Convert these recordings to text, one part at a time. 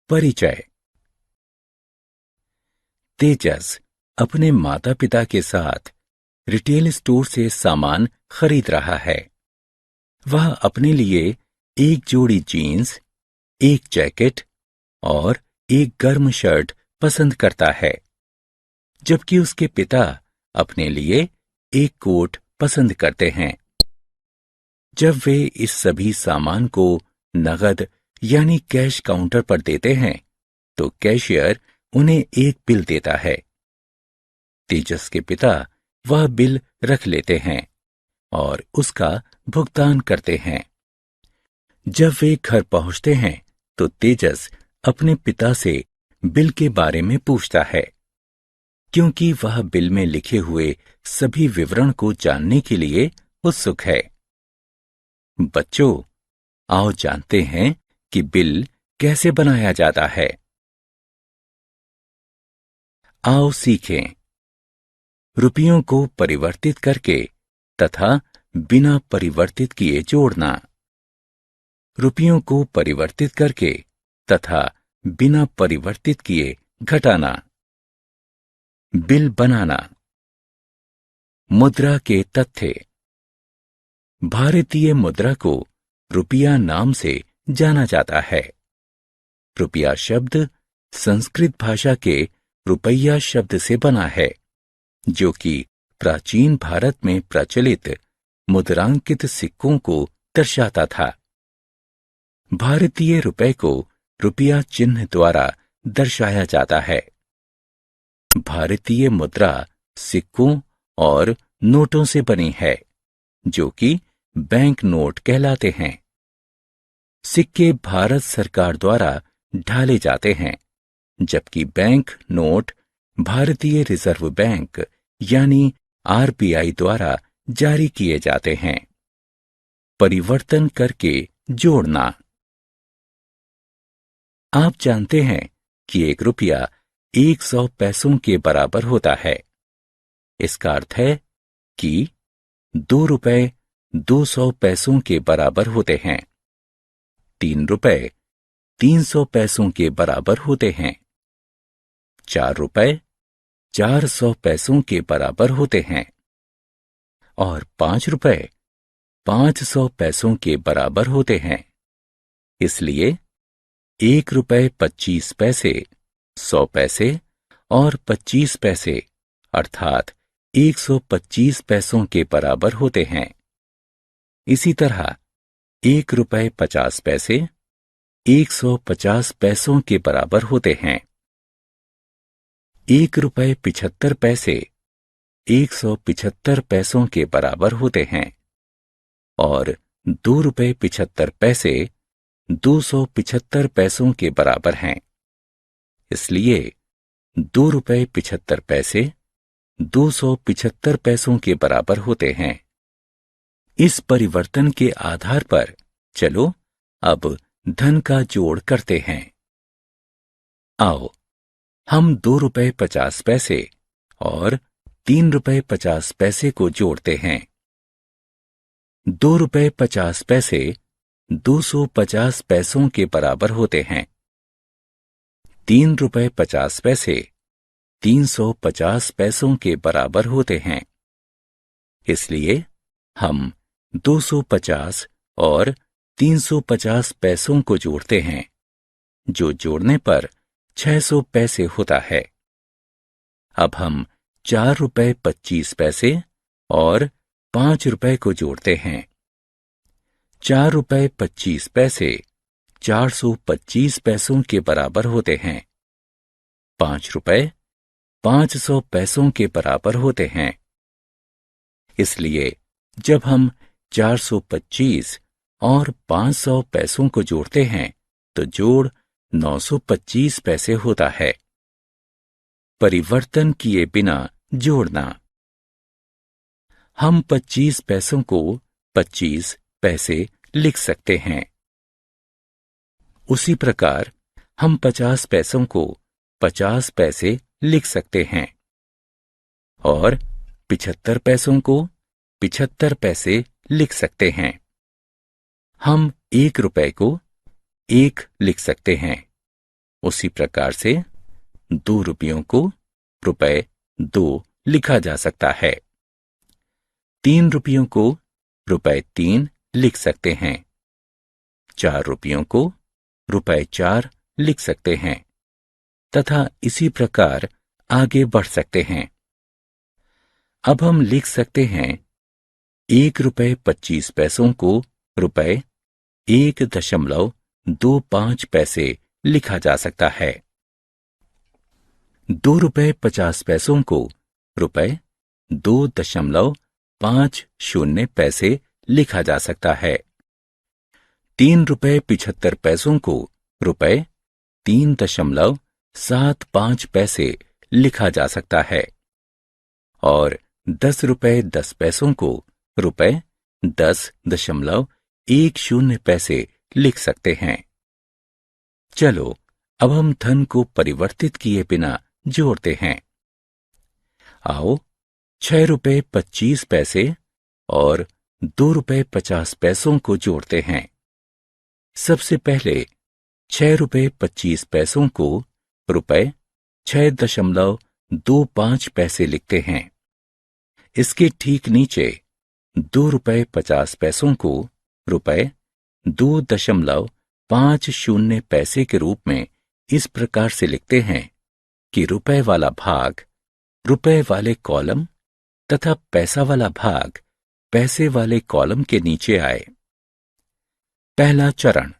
परिचय। तेजस अपने माता पिता के साथ रिटेल स्टोर से सामान खरीद रहा है। वह अपने लिए एक जोड़ी जीन्स, एक जैकेट और एक गर्म शर्ट पसंद करता है, जबकि उसके पिता अपने लिए एक कोट पसंद करते हैं। जब वे इस सभी सामान को नगद यानी कैश काउंटर पर देते हैं, तो कैशियर उन्हें एक बिल देता है। तेजस के पिता वह बिल रख लेते हैं और उसका भुगतान करते हैं। जब वे घर पहुंचते हैं, तो तेजस अपने पिता से बिल के बारे में पूछता है, क्योंकि वह बिल में लिखे हुए सभी विवरण को जानने के लिए उत्सुक है। बच्चों, आओ जानते हैं कि बिल कैसे बनाया जाता है। आओ सीखें। रुपयों को परिवर्तित करके तथा बिना परिवर्तित किए जोड़ना। रुपयों को परिवर्तित करके तथा बिना परिवर्तित किए घटाना। बिल बनाना। मुद्रा के तथ्य। भारतीय मुद्रा को रुपया नाम से जाना जाता है। रुपया शब्द संस्कृत भाषा के रुपया शब्द से बना है, जो कि प्राचीन भारत में प्रचलित मुद्रांकित सिक्कों को दर्शाता था। भारतीय रुपये को रुपया चिन्ह द्वारा दर्शाया जाता है। भारतीय मुद्रा सिक्कों और नोटों से बनी है, जो कि बैंक नोट कहलाते हैं। सिक्के भारत सरकार द्वारा ढाले जाते हैं, जबकि बैंक नोट भारतीय रिजर्व बैंक यानी आरबीआई द्वारा जारी किए जाते हैं। परिवर्तन करके जोड़ना। आप जानते हैं कि 1 रुपया 100 पैसों के बराबर होता है। इसका अर्थ है कि 2 रुपए 200 पैसों के बराबर होते हैं। 3 रुपए 300 पैसों के बराबर होते हैं। 4 रुपए 400 पैसों के बराबर होते हैं और 5 रुपए 500 पैसों के बराबर होते हैं। इसलिए 1 रुपए 25 पैसे, 100 पैसे और 25 पैसे अर्थात 125 पैसों के बराबर होते हैं। इसी तरह 1 रुपए 50 पैसे 150 पैसों के बराबर होते हैं। 1 रुपए 75 पैसे 175 पैसों के बराबर होते हैं और 2 रुपए 75 पैसे 275 पैसों के बराबर हैं। इसलिए 2 रुपए 75 पैसे 275 पैसों के बराबर होते हैं। इस परिवर्तन के आधार पर चलो अब धन का जोड़ करते हैं। आओ हम 2 रुपए 50 पैसे और 3 रुपए 50 पैसे को जोड़ते हैं। 2 रुपए 50 पैसे 250 पैसों के बराबर होते हैं। 3 रुपए 50 पैसे 350 पैसों के बराबर होते हैं। इसलिए हम 250 और 350 पैसों को जोड़ते हैं, जो जोड़ने पर 600 पैसे होता है। अब हम 4 रुपए 25 पैसे और 5 रुपए को जोड़ते हैं। 4 रुपए 25 पैसे 425 पैसों के बराबर होते हैं। 5 रुपए 500 पैसों के बराबर होते हैं। इसलिए जब हम 425 और 500 पैसों को जोड़ते हैं, तो जोड़ 925 पैसे होता है। परिवर्तन किए बिना जोड़ना। हम 25 पैसों को 25 पैसे लिख सकते हैं। उसी प्रकार हम 50 पैसों को 50 पैसे लिख सकते हैं और 75 पैसों को 75 पैसे लिख सकते हैं। हम 1 रुपए को 1 लिख सकते हैं। उसी प्रकार से 2 रुपयों को ₹2 लिखा जा सकता है। 3 रुपयों को ₹3 लिख सकते हैं। 4 रुपयों को ₹4 लिख सकते हैं तथा इसी प्रकार आगे बढ़ सकते हैं। अब हम लिख सकते हैं ₹1.25 को ₹1.25 लिखा जा सकता है। ₹2.50 को ₹2.50 लिखा जा सकता है। ₹3.75 को ₹3.75 लिखा जा सकता है और ₹10.10 को ₹10.10 लिख सकते हैं। चलो अब हम धन को परिवर्तित किए बिना जोड़ते हैं। आओ ₹6.25 और ₹2.50 को जोड़ते हैं। सबसे पहले ₹6.25 को ₹6.25 लिखते हैं। इसके ठीक नीचे ₹2.50 को ₹2.50 के रूप में इस प्रकार से लिखते हैं कि रुपए वाला भाग रुपए वाले कॉलम तथा पैसा वाला भाग पैसे वाले कॉलम के नीचे आए। पहला चरण,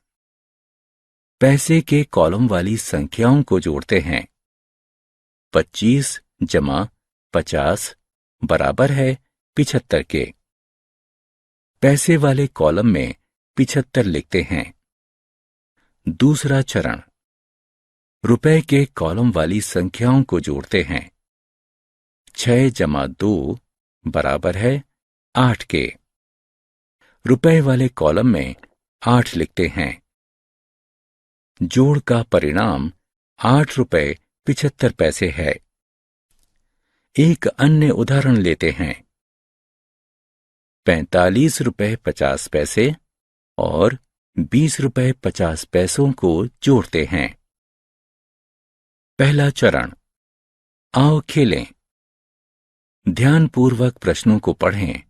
पैसे के कॉलम वाली संख्याओं को जोड़ते हैं। 25 जमा 50 बराबर है 75 के। पैसे वाले कॉलम में 75 लिखते हैं। दूसरा चरण, रुपए के कॉलम वाली संख्याओं को जोड़ते हैं। 6 जमा 2 बराबर है 8 के। रुपए वाले कॉलम में 8 लिखते हैं। जोड़ का परिणाम ₹8.75 है। एक अन्य उदाहरण लेते हैं। ₹45.50 और ₹20.50 को जोड़ते हैं। पहला चरण, आओ खेलें। ध्यानपूर्वक प्रश्नों को पढ़ें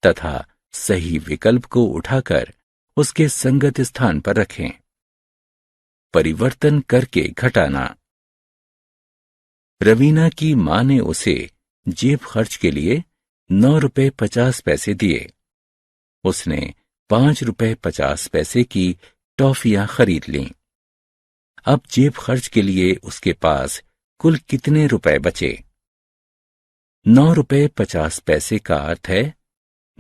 तथा सही विकल्प को उठाकर उसके संगत स्थान पर रखें। परिवर्तन करके घटाना। रवीना की मां ने उसे जेब खर्च के लिए ₹9.50 दिए। उसने ₹5.50 की टॉफियां खरीद लीं। अब जेब खर्च के लिए उसके पास कुल कितने रुपए बचे? ₹9.50 का अर्थ है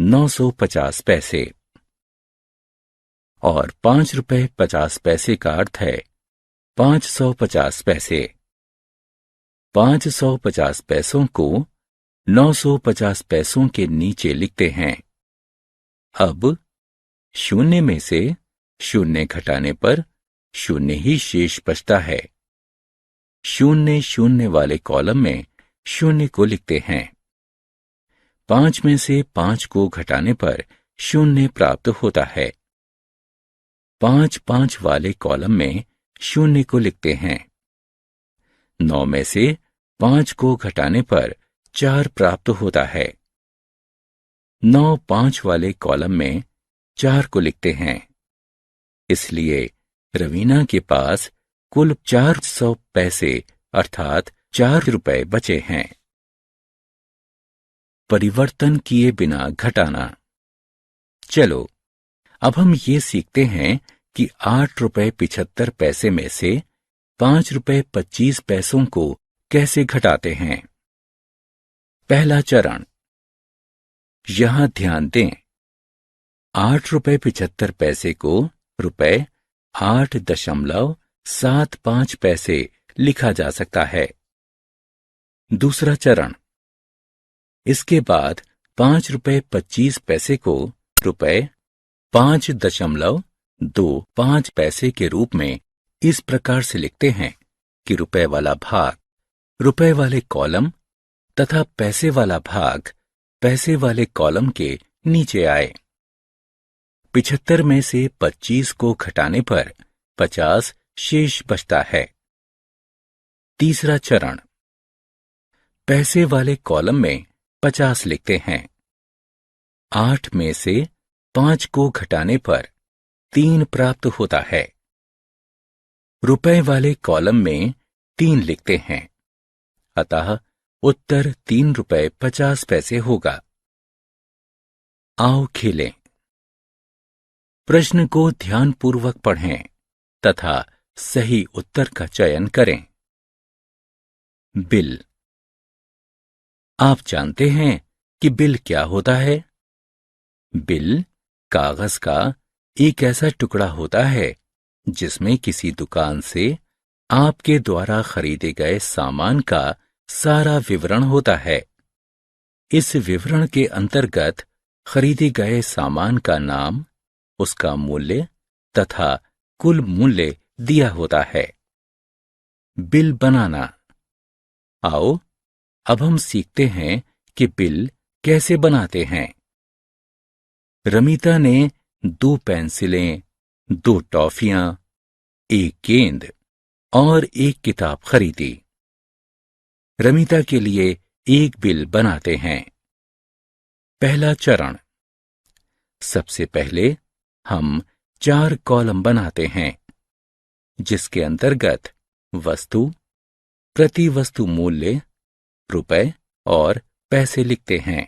950 पैसे और ₹5.50 का अर्थ है 550 पैसे। 550 पैसों को 950 पैसों के नीचे लिखते हैं। अब शून्य में से शून्य घटाने पर शून्य ही शेष बचता है। शून्य शून्य वाले कॉलम में शून्य को लिखते हैं। 5 में से 5 को घटाने पर शून्य प्राप्त होता है। 5 वाले कॉलम में शून्य को लिखते हैं। 9 में से 5 को घटाने पर 4 प्राप्त होता है। 9 वाले कॉलम में 4 को लिखते हैं। इसलिए रवीना के पास कुल 400 पैसे अर्थात 4 रुपए बचे हैं। परिवर्तन किए बिना घटाना। चलो अब हम ये सीखते हैं कि ₹8.75 में से ₹5.25 को कैसे घटाते हैं। पहला चरण, यहां ध्यान दें। ₹8.75 को ₹8.75 लिखा जा सकता है। दूसरा चरण, इसके बाद ₹5.25 को ₹5.25 के रूप में इस प्रकार से लिखते हैं कि रुपए वाला भाग रुपए वाले कॉलम तथा पैसे वाला भाग पैसे वाले कॉलम के नीचे आए। 75 में से 25 को घटाने पर 50 शेष बचता है। तीसरा चरण, पैसे वाले कॉलम में 50 लिखते हैं। 8 में से 5 को घटाने पर 3 प्राप्त होता है। रुपए वाले कॉलम में 3 लिखते हैं, अतः उत्तर 3 रुपए 50 पैसे होगा। आओ खेलें। प्रश्न को ध्यानपूर्वक पढ़ें तथा सही उत्तर का चयन करें। बिल। आप जानते हैं कि बिल क्या होता है? बिल कागज का एक ऐसा टुकड़ा होता है जिसमें किसी दुकान से आपके द्वारा खरीदे गए सामान का सारा विवरण होता है। इस विवरण के अंतर्गत खरीदे गए सामान का नाम, उसका मूल्य तथा कुल मूल्य दिया होता है। बिल बनाना। आओ अब हम सीखते हैं कि बिल कैसे बनाते हैं। रमीता ने 2 पेंसिलें, 2 टॉफियां, 1 गेंद और 1 किताब खरीदी। रमीता के लिए एक बिल बनाते हैं। पहला चरण, सबसे पहले हम 4 कॉलम बनाते हैं जिसके अंतर्गत वस्तु, प्रति वस्तु मूल्य, रुपए और पैसे लिखते हैं।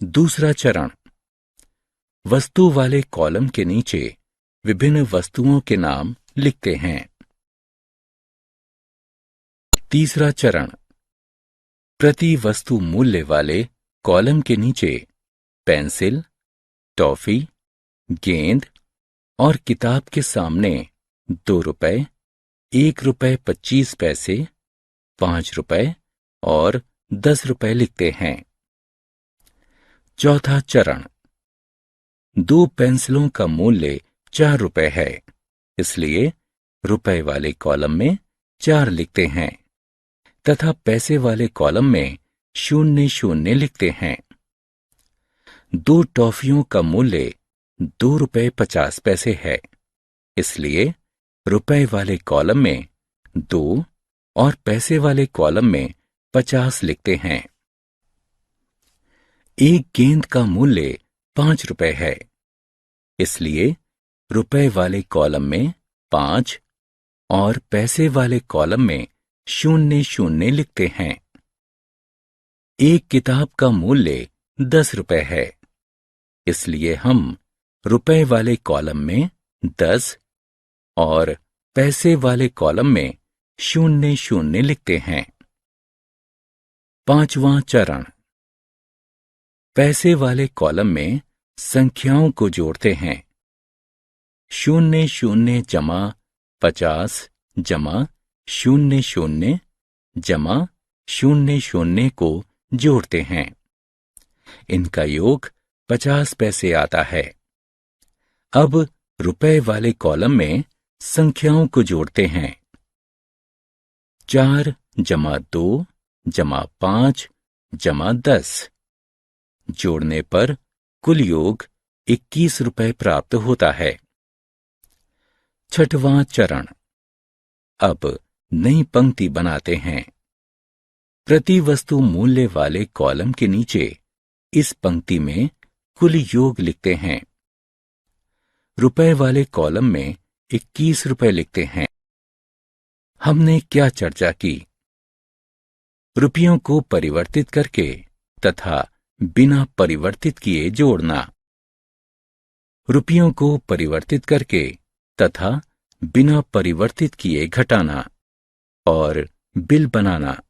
दूसरा चरण, वस्तु वाले कॉलम के नीचे विभिन्न वस्तुओं के नाम लिखते हैं। तीसरा चरण, प्रति वस्तु मूल्य वाले कॉलम के नीचे पेंसिल, टॉफी, गेंद और किताब के सामने 2 रुपए, 1 रुपए 25 पैसे, 5 रुपए और 10 रुपए लिखते हैं। चौथा चरण, 2 पेंसिलों का मूल्य 4 रुपए है, इसलिए रुपए वाले कॉलम में 4 लिखते हैं तथा पैसे वाले कॉलम में 0 लिखते हैं। 2 टॉफियों का मूल्य 2 रुपए 50 पैसे है, इसलिए रुपए वाले कॉलम में 2 और पैसे वाले कॉलम में 50 लिखते हैं। 1 गेंद का मूल्य 5 रुपए है, इसलिए रुपए वाले कॉलम में 5 और पैसे वाले कॉलम में 0 लिखते हैं। 1 किताब का मूल्य 10 रुपए है, इसलिए हम रुपए वाले कॉलम में 10 और पैसे वाले कॉलम में 0 लिखते हैं। पांचवां चरण, पैसे वाले कॉलम में संख्याओं को जोड़ते हैं। 00 जमा 50 जमा 00 जमा 00 को जोड़ते हैं। इनका योग 50 पैसे आता है। अब रुपए वाले कॉलम में संख्याओं को जोड़ते हैं। 4 जमा 2 जमा 5 जमा 10 जोड़ने पर कुल योग 21 रुपए प्राप्त होता है। छठवां चरण, अब नई पंक्ति बनाते हैं। प्रति वस्तु मूल्य वाले कॉलम के नीचे इस पंक्ति में कुल योग लिखते हैं। रुपए वाले कॉलम में 21 रुपए लिखते हैं। हमने क्या चर्चा की? रुपयों को परिवर्तित करके तथा बिना परिवर्तित किए जोड़ना, रुपयों को परिवर्तित करके तथा बिना परिवर्तित किए घटाना और बिल बनाना।